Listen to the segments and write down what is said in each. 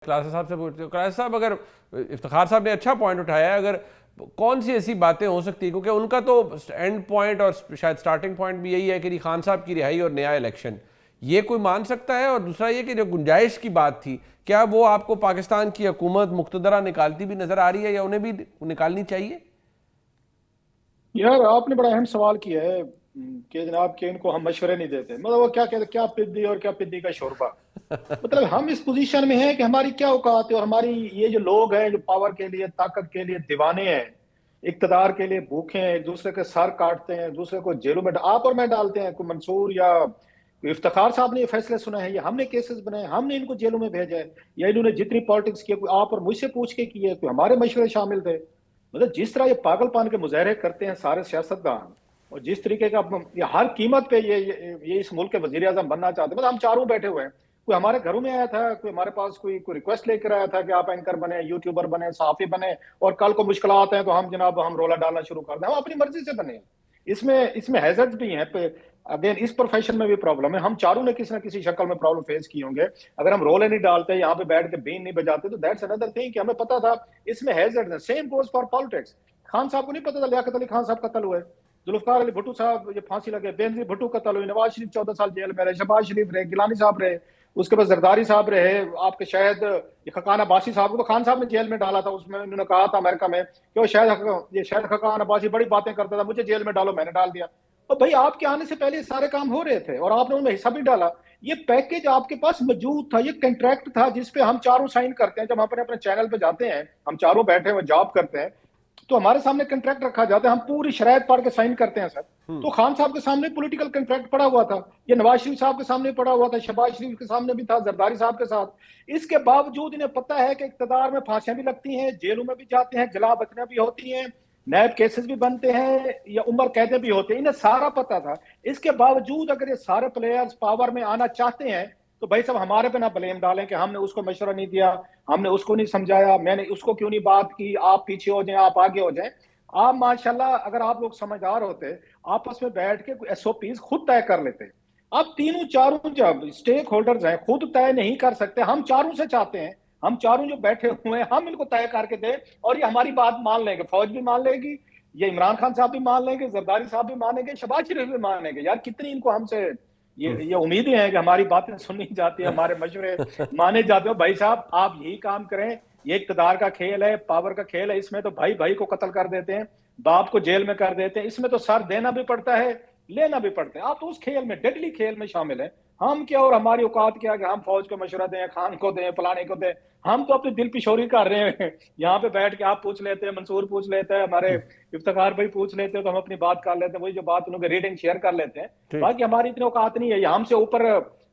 क्लासा साहब से पूछते हो। क्लासा साहब, अगर इफ्तिखार साहब ने अच्छा पॉइंट उठाया है, अगर कौन सी ऐसी बातें हो सकती है, क्योंकि उनका तो एंड पॉइंट और शायद स्टार्टिंग पॉइंट भी यही है कि खान साहब की रिहाई और नया इलेक्शन, ये कोई मान सकता है? और दूसरा ये कि जो गुंजाइश की बात थी, क्या वो आपको पाकिस्तान की हुकूमत मुक्तदरा निकालती भी नजर आ रही है या उन्हें भी निकालनी चाहिए? यार आपने बड़ा अहम सवाल किया है कि जनाब कि इनको हम मशवरे नहीं देते। मतलब वो क्या कहते, क्या पिद्दी और क्या पिद्दी का शोरबा। मतलब हम इस पोजीशन में हैं कि हमारी क्या औकात है, और हमारी ये जो लोग हैं जो पावर के लिए, ताकत के लिए दीवाने हैं, इक्तदार के लिए भूखे हैं, एक दूसरे के सर काटते हैं, एक दूसरे को जेलों में आप और मैं डालते हैं। कोई मंसूर या कोई इफ्तिखार साहब ने ये फैसले सुना है, या हमने केसेस बनाए, हमने इनको जेलों में भेजा है, या इन्होंने जितनी पॉलिटिक्स की कोई आप और मुझसे पूछ के की है, कोई हमारे मशवरे शामिल थे? मतलब जिस तरह ये पागलपन के मुजाहरे करते हैं सारे सियासतदान, और जिस तरीके का ये हर कीमत पे ये इस मुल्क के वजीर आजम बनना चाहते हैं। मतलब हम चारों बैठे हुए हैं, कोई हमारे घरों में आया था, कोई हमारे पास कोई रिक्वेस्ट लेकर आया था कि आप एंकर बने, यूट्यूबर बने, सहाफी बने, और कल को मुश्किल आते हैं तो हम जनाब हम रोला डालना शुरू कर दें। हम अपनी मर्जी से बने। इसमें इसमें हैजर्ड्स भी हैं। अगेन इस प्रोफेशन में भी प्रॉब्लम है। हम चारों ने किसी ना किसी शक्ल में प्रॉब्लम फेस की होंगे। अगर हम रोले नहीं डालते, यहाँ पे बैठ के बीन नहीं बजाते, तो दैट्स अनदर थिंग कि हमें पता था इसमें हैजर्ड्स हैं। Same goes for politics. Khan साहब को नहीं पता था लियाकत अली खान साहब कत्ल हुए, जुल्फकार अली भुट्टो साहब ये फांसी लगे, बेनजीर भुट्टो कत्ल हुई, नवाज शरीफ 14 साल जेल में रहे, शहबाज शरीफ रहे, गिलानी साहब रहे, उसके बाद जरदारी साहब रहे, आपके शायद ये खकान अब्बासी साहब को तो खान साहब ने जेल में डाला था। उसमें उन्होंने कहा था अमेरिका में कि वो शायद खकान अब्बासी बड़ी बातें करता था, मुझे जेल में डालो, मैंने डाल दिया। और भाई आपके आने से पहले सारे काम हो रहे थे और आपने उनमें हिस्सा भी डाला। ये पैकेज आपके पास मौजूद था, ये कंट्रैक्ट था जिसपे हम चारों साइन करते हैं। जब हम अपने अपने चैनल पे जाते हैं, हम चारों बैठे हुए जॉब करते हैं, तो हमारे सामने कंट्रैक्ट रखा जाता है, हम पूरी शरायत पढ़ के साइन करते हैं सर। तो खान साहब के सामने पॉलिटिकल कंट्रैक्ट पड़ा हुआ था, ये नवाज शरीफ साहब के सामने पड़ा हुआ था, शहबाज शरीफ के सामने भी था, जरदारी साहब के साथ। इसके बावजूद इन्हें पता है कि इक्तदार में फांसियां भी लगती हैं, जेलों में भी जाते हैं, जला बचना भी होती हैं, नैब केसेस भी बनते हैं, या उम्र कैदे भी होते हैं, इन्हें सारा पता था। इसके बावजूद अगर ये सारे प्लेयर्स पावर में आना चाहते हैं, तो भाई साहब हमारे पे ना ब्लेम डालें कि हमने उसको मशवरा नहीं दिया, हमने उसको नहीं समझाया, मैंने उसको क्यों नहीं बात की, आप पीछे हो जाएं, आप आगे हो जाएं। आप माशाल्लाह अगर आप लोग समझदार होते, आपस में बैठ के एसओपीज खुद तय कर लेते। आप तीनों चारों जब स्टेक होल्डर्स हैं खुद तय नहीं कर सकते, हम चारों से चाहते हैं, हम चारों जो बैठे हुए हैं हम इनको तय करके दें, और ये हमारी बात मान लेंगे, फौज भी मान लेगी, ये इमरान खान साहब भी मान लेंगे, जरदारी साहब भी मानेंगे, शहबाज शरीफ भी मानेंगे। यार कितनी इनको हमसे ये उम्मीदें हैं कि हमारी बातें सुनी जाती है, हमारे मशवरे माने जाते हो। भाई साहब आप यही काम करें। ये इक्तदार का खेल है, पावर का खेल है, इसमें तो भाई भाई को कत्ल कर देते हैं, बाप को जेल में कर देते हैं, इसमें तो सर देना भी पड़ता है, लेना भी पड़ता है। आप तो उस खेल में, डेडली खेल में शामिल हैं। हम क्या और हमारी औकात क्या कि हम फौज को मशवरा दें, खान को दें, फलाने को दें? हम तो अपनी दिल पिशोरी कर रहे हैं। यहाँ पे बैठ के आप पूछ लेते हैं, मंसूर पूछ लेते हैं, हमारे इफ्तिखार भाई पूछ लेते हैं, तो हम अपनी बात कर लेते हैं, वही जो बात उनके रीडिंग शेयर कर लेते हैं। ठीक। बाकी हमारी इतनी औकात नहीं है, ये हमसे ऊपर,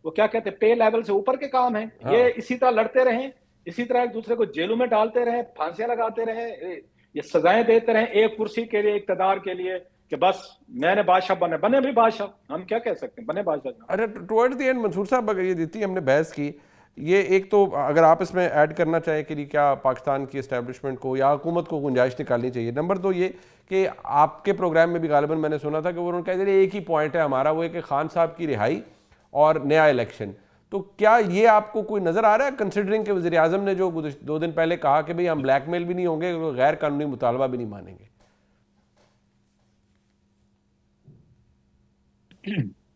वो क्या कहते हैं, पे लेवल से ऊपर के काम है। ये हाँ। इसी तरह लड़ते रहें, इसी तरह एक दूसरे को जेलों में डालते रहें, फांसियां लगाते रहें, ये सजाएं देते रहें एक कुर्सी के लिए, इक्तदार के लिए, कि बस मैंने बादशाह बने, बने भी बादशाह, हम क्या कह सकते हैं, बने बादशाह। अरे, टुवर्ड्स द एंड मंसूर साहब, अगर ये जितनी हमने बहस की, ये एक तो अगर आप इसमें ऐड करना चाहें कि क्या पाकिस्तान की एस्टेब्लिशमेंट को या हुकूमत को गुंजाइश निकालनी चाहिए। नंबर दो ये कि आपके प्रोग्राम में भी गालिबन मैंने सुना था कि वो उन्होंने कहा एक ही पॉइंट है हमारा, वो है कि खान साहब की रिहाई और नया इलेक्शन। तो क्या ये आपको कोई नज़र आ रहा है, कंसिडरिंग के वज़ीर आज़म ने जो 2 दिन पहले कहा कि भाई हम ब्लैकमेल भी नहीं होंगे, गैर कानूनी मुतालबा भी नहीं मानेंगे?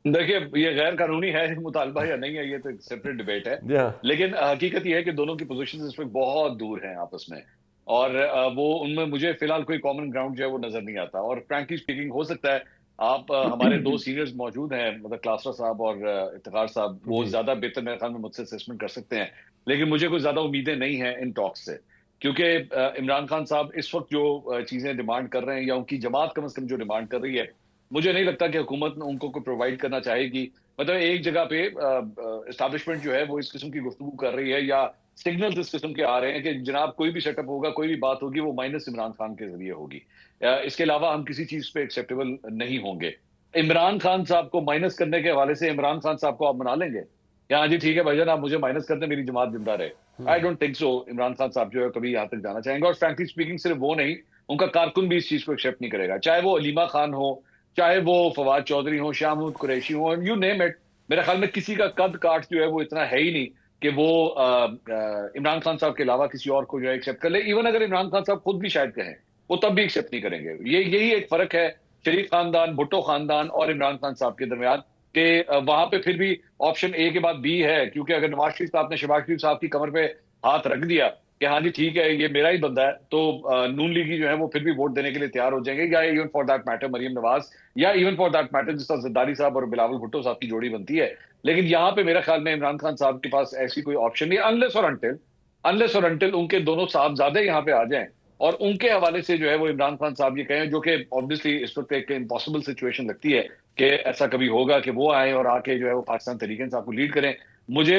देखिए, ये गैर कानूनी है मुतालबा या नहीं है, ये तो एक सेपरेट डिबेट है। जी हाँ। लेकिन हकीकत ये है कि दोनों की पोजीशंस इस वक्त बहुत दूर हैं आपस में। और वो उनमें मुझे फिलहाल कोई कॉमन ग्राउंड जो है वो नजर नहीं आता। और फ्रैंकली स्पीकिंग हो सकता है आप हमारे दो सीनियर्स मौजूद हैं, मतलब क्लासरा साहब और इफ्तिखार साहब, वो जी। ज्यादा बेहतर मेरे ख्याल में मुझसे असेसमेंट कर सकते हैं। लेकिन मुझे कोई ज्यादा उम्मीदें नहीं है इन टॉक्स से, क्योंकि इमरान खान साहब इस वक्त जो चीजें डिमांड कर रहे हैं, या उनकी जमात कम से कम जो डिमांड कर रही है, मुझे नहीं लगता कि हुकूमत उनको को प्रोवाइड करना चाहेगी। मतलब एक जगह पे एस्टैब्लिशमेंट जो है वो इस किस्म की गुफ्तगू कर रही है, या सिग्नल्स इस किस्म के आ रहे हैं कि जनाब कोई भी सेटअप होगा, कोई भी बात होगी, वो माइनस इमरान खान के जरिए होगी। इसके अलावा हम किसी चीज पे एक्सेप्टेबल नहीं होंगे। इमरान खान साहब को माइनस करने के हवाले से इमरान खान साहब को आप मना लेंगे, या हाँ जी ठीक है भाईजान आप मुझे माइनस कर दें, मेरी जमात जिंदा रहे? I don't think so. Imran Khan साहब जो है कभी यहाँ तक जाना चाहेंगे। और फ्रैंकली स्पीकिंग सिर्फ वो नहीं, उनका कारकुन भी इस चीज को एक्सेप्ट नहीं करेगा, चाहे वो अलीमा खान हो, चाहे वो फवाद चौधरी हो, शाह महमूद कुरैशी हो, यू नेम इट। मेरे ख्याल में किसी का कद काट जो है वो इतना है ही नहीं कि वो इमरान खान साहब के अलावा किसी और को जो है एक्सेप्ट कर ले। इवन अगर इमरान खान साहब खुद भी शायद कहें, वो तब भी एक्सेप्ट नहीं करेंगे। यही एक फर्क है शरीफ खानदान, भुट्टो खानदान और इमरान खान साहब के दरमियान, कि वहां पे फिर भी ऑप्शन ए के बाद बी है। क्योंकि अगर नवाज शरीफ साहब ने शहबाज शरीफ साहब की कमर पे हाथ रख दिया कि हाँ जी ठीक है ये मेरा ही बंदा है, तो नून लीगी जो है वो फिर भी वोट देने के लिए तैयार हो जाएंगे, या even for that matter Maryam Nawaz, या इवन फॉर दैट मैटर जिस तरह जरदारी साहब और बिलावल भुट्टो साहब की जोड़ी बनती है। लेकिन यहाँ पे मेरा ख्याल में इमरान खान साहब के पास ऐसी कोई ऑप्शन नहीं, अनलेस और अंटिल उनके दोनों साहबजादे यहाँ पे आ जाएं और उनके हवाले से जो है वो इमरान खान साहब ये कहें, जो कि ऑब्वियसली इस वक्त एक इम्पॉसिबल सिचुएशन लगती है कि ऐसा कभी होगा कि वो आए और आके जो है वो पाकिस्तान तहरीक इंसाफ को लीड करें। मुझे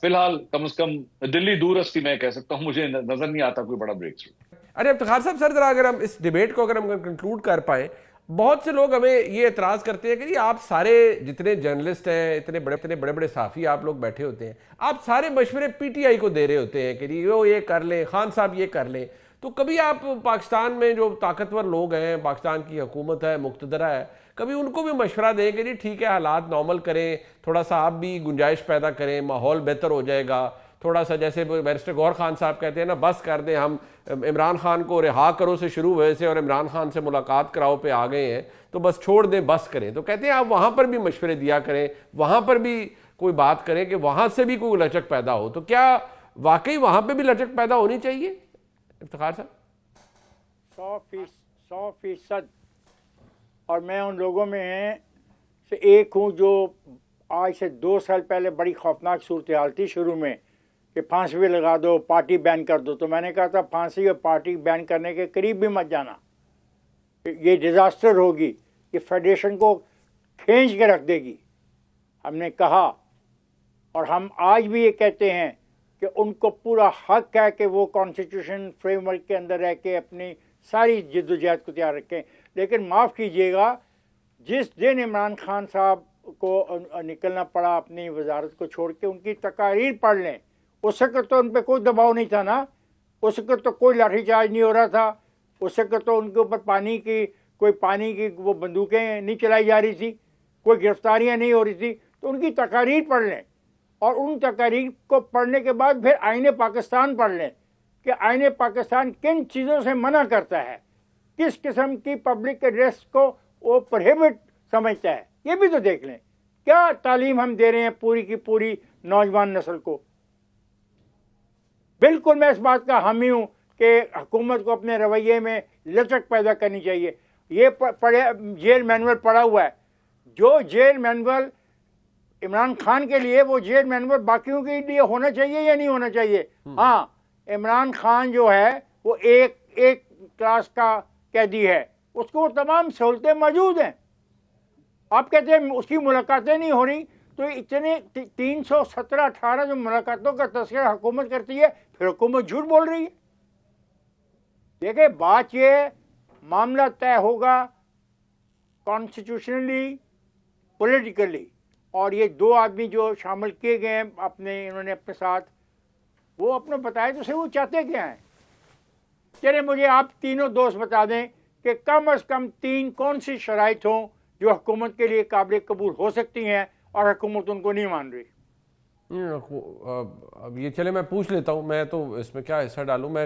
फिलहाल कम से कम दिल्ली दूरस्ती मैं कह सकता हूँ, मुझे नजर नहीं आता कोई बड़ा ब्रेक थ्रू। अरे इफ्तिखार साहब, सर जरा अगर हम इस डिबेट को अगर हम कंक्लूड कर पाए, बहुत से लोग हमें ये एतराज़ करते हैं कि जी आप सारे जितने जर्नलिस्ट हैं, इतने बड़े बड़े साफ़ी आप लोग बैठे होते हैं, आप सारे मशवरे पीटीआई को दे रहे होते हैं कि जी वो ये कर लें, खान साहब ये कर लें। तो कभी आप पाकिस्तान में जो ताकतवर लोग हैं, पाकिस्तान की हुकूमत है, मुक़तदरा है, कभी उनको भी मशवरा दें कि जी ठीक है हालात नॉर्मल करें, थोड़ा सा आप भी गुंजाइश पैदा करें, माहौल बेहतर हो जाएगा, थोड़ा सा जैसे बैरिस्टर गौहर खान साहब कहते हैं ना, बस कर दें, हम इमरान खान को रिहा करो से शुरू हुए से और इमरान खान से मुलाकात कराओ पे आ गए हैं, तो बस छोड़ दें, बस करें। तो कहते हैं आप वहाँ पर भी मशवरे दिया करें, वहाँ पर भी कोई बात करें कि वहाँ से भी कोई लचक पैदा हो। तो क्या वाकई वहाँ पर भी लचक पैदा होनी चाहिए इफ्तिखार साहब? 100%। और मैं उन लोगों में से एक हूँ जो आज से 2 साल पहले बड़ी खौफनाक सूरत हाल थी शुरू में कि फांसी भी लगा दो, पार्टी बैन कर दो। तो मैंने कहा था फांसी और पार्टी बैन करने के करीब भी मत जाना, ये डिज़ास्टर होगी, ये फेडरेशन को खींच के रख देगी। हमने कहा और हम आज भी ये कहते हैं कि उनको पूरा हक है कि वो कॉन्स्टिट्यूशन फ्रेमवर्क के अंदर रह के अपनी सारी जिद्दोजहद को तैयार रखें। लेकिन माफ़ कीजिएगा, जिस दिन इमरान खान साहब को निकलना पड़ा अपनी वजारत को छोड़ के, उनकी तकारीर पढ़ लें। उस वक्त तो उन पर कोई दबाव नहीं था ना, उस वक्त तो कोई लाठीचार्ज नहीं हो रहा था, उस वक्त तो उनके ऊपर पानी की वो बंदूकें नहीं चलाई जा रही थी, कोई गिरफ्तारियां नहीं हो रही थी। तो उनकी तकारीर पढ़ लें और उन तकारीर को पढ़ने के बाद फिर आईने पाकिस्तान पढ़ लें कि आईने पाकिस्तान किन चीज़ों से मना करता है, किस किस्म की पब्लिक एड्रेस को वो प्रोहिबिट समझता है, ये भी तो देख लें। क्या तालीम हम दे रहे हैं पूरी की पूरी नौजवान नस्ल को। बिल्कुल मैं इस बात का हामी हूँ कि हुकूमत को अपने रवैये में लचक पैदा करनी चाहिए। ये जेल मैनुअल पड़ा हुआ है, जो जेल मैनुअल इमरान खान के लिए, वो जेल मैनुअल बाकियों के लिए होना चाहिए या नहीं होना चाहिए? हाँ, इमरान खान जो है वो एक क्लास का कैदी है, उसको वो तमाम सहूलतें मौजूद हैं। आप कहते हैं उसकी मुलाकातें नहीं हो रही, तो इतने 317-18 जो मुलाकातों का तस्करा हुकूमत करती है, फिर हुकूमत झूठ बोल रही है। देखिए बात ये, मामला तय होगा कॉन्स्टिट्यूशनली, पॉलिटिकली, और ये 2 आदमी जो शामिल किए गए हैं इन्होंने अपने साथ, वो अपने बताए तो सही वो चाहते क्या हैं। चलिए मुझे आप तीनों दोस्त बता दें कि कम से कम 3 कौन सी शराइत हों जो हुकूमत के लिए काबिल कबूल हो सकती हैं और हुकूमत उनको नहीं मान रही। अब ये चले मैं पूछ लेता हूँ, मैं तो इसमें क्या हिस्सा डालूँ। मैं